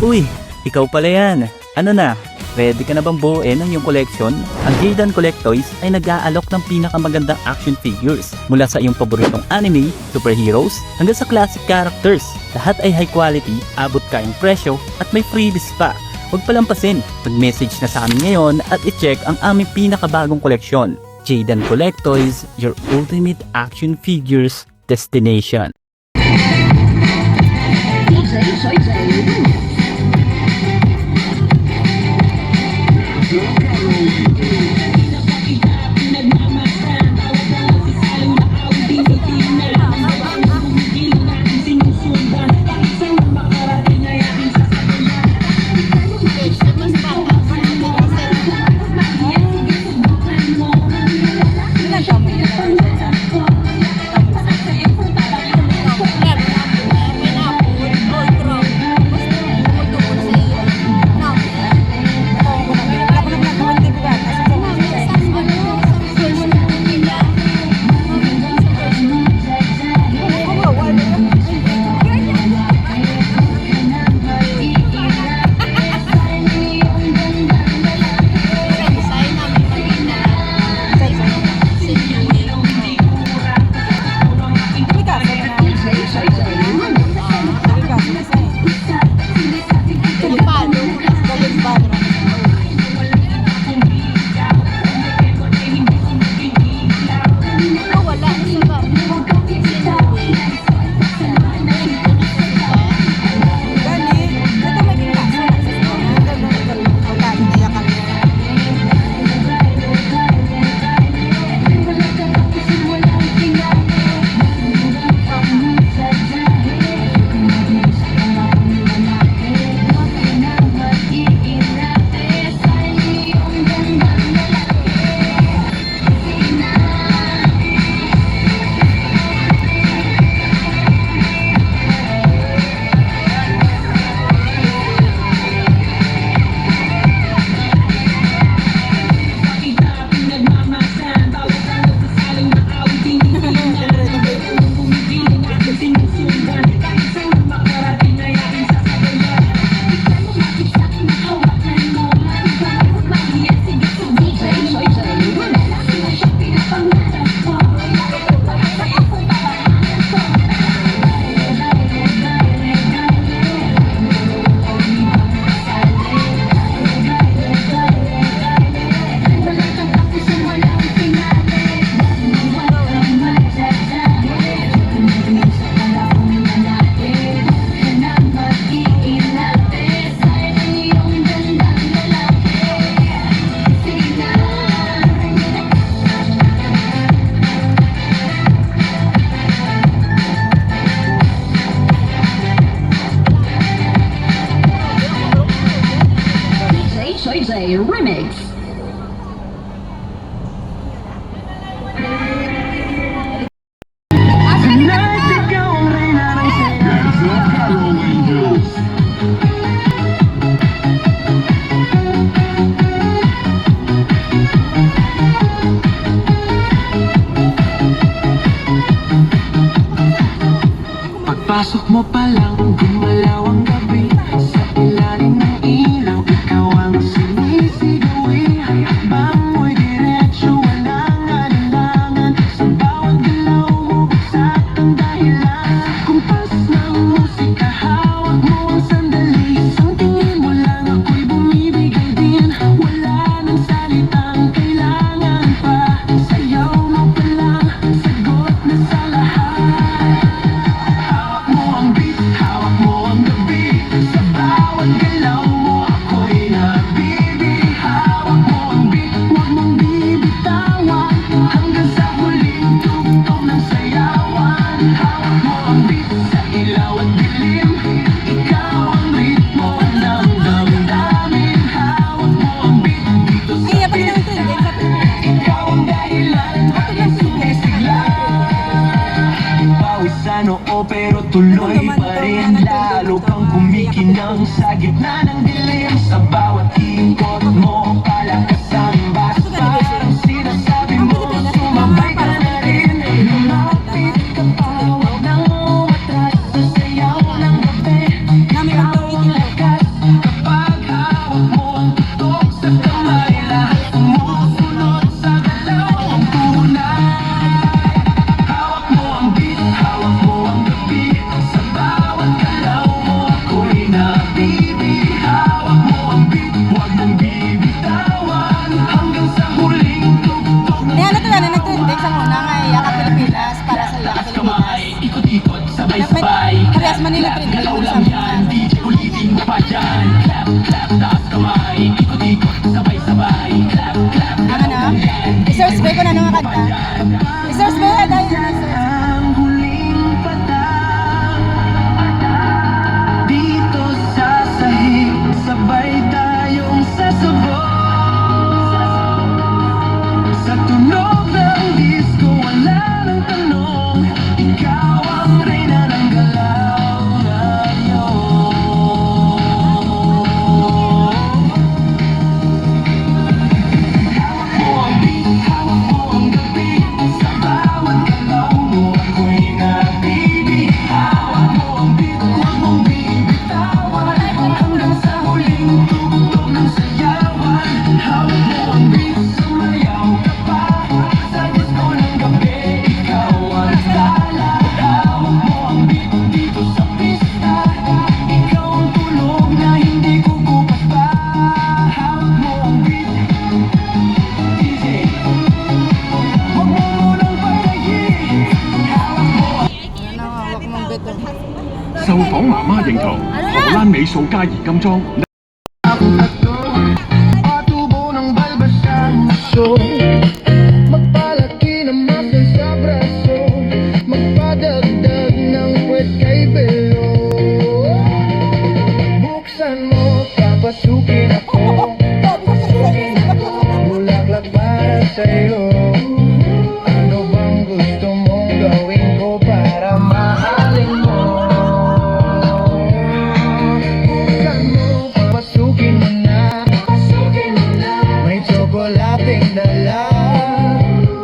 Uy, ikaw pala yan. Ano na? Ready ka na bang buuin ang iyong collection? Ang Jaydan Collectoys ay nag-aalok ng pinakamagandang action figures mula sa iyong paboritong anime, superheroes, hanggang sa classic characters. Lahat ay high quality, abot kayang presyo, at may freebies pa. Huwag palampasin, mag-message na sa amin ngayon at i-check ang aming pinakabagong koleksyon. Jaydan Collectoys, your ultimate action figures destination. Remix. Pagpasok mo pa lang, gumalaw ang gabi. Sa ilalim ng ilaw, ikaw ang sinisigawi. Habang mo'y diretso, walang alinlangan. Sa bawat galaw mo, bagsak ang dahilan. Kumpas ng musika, hawak mo ang sandali. Isang tingin mo lang, ako'y bumibigay din. Wala nang salitang kailangan pa. Sayaw mo pa lang, sagot na sa lahat. Hawak mo ang gabi. Sa bawat galaw mo, ako'y nabibi. Hawak mo ang beat, huwag mong bibitawan. Hanggang sa huling tugtog ng sayawan. Hawak mo ang beat, sa ilaw at dilim. Ikaw ang ritmo ng damdamin. Hawak mo ang beat, dito sa beat. Ikaw ang dahilan, aking sumisigla. Pawis sa noo pero tuloy pa rin. Lalo kang kumikinang sa gitna ng dilim. Sa bawat ikot mo, palakas ang basta. Ang sinasabi mo, sumabay ka na rin. Lumapit ka pa, huwag nang umatras. Sa sayaw ng gabi, ikaw ang lakas. Parehas Manila Trend. May usap. Ang ano? I-search ba ko na nung kanta? I-search ba yan? Dahil i-search. Ang huling patang dito sa sahig, sabay tayong sasabog. Sa tunog ng disco, wala nang tanong, ikaw ang reyna ng galaw ngayon. Hawak mo ang beat, hawak mo ang gabi, sa bawat galaw mo ako'y nabibig. Hawak mo ang beat, huwag mong bibitawan, hanggang sa huling tugtog ng sayawan. Hawak mo ang beat, sumayaw ka pa, sa disco ng gabi, ikaw ang tala. Hawak mo ang beat dito sa pista, ikaw ang tulog na hindi kukupas pa. Hawak mo ang beat, DJ, huwag mo munang patayin. Hawak mo Ano, hawak mong beto. 受訪媽媽認同荷蘭美素加怡金裝。 patubo ng balbasang gusto, magpalaki ng muscle sa braso, magpadagdag ng puwet kay Belo. Buksan mo, papasukin ako, bulaklak para sa'yo. Ano bang gusto mong gawin ko para mahalin mo? Buksan mo, papasukin mo na, may tsokolating dala.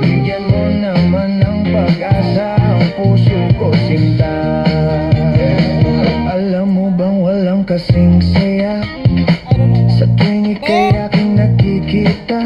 Bigyan mo naman ng pag-asa ang puso ko, sinta. Alam mo bang walang kasing saya sa tuwing ika'y aking nakikita?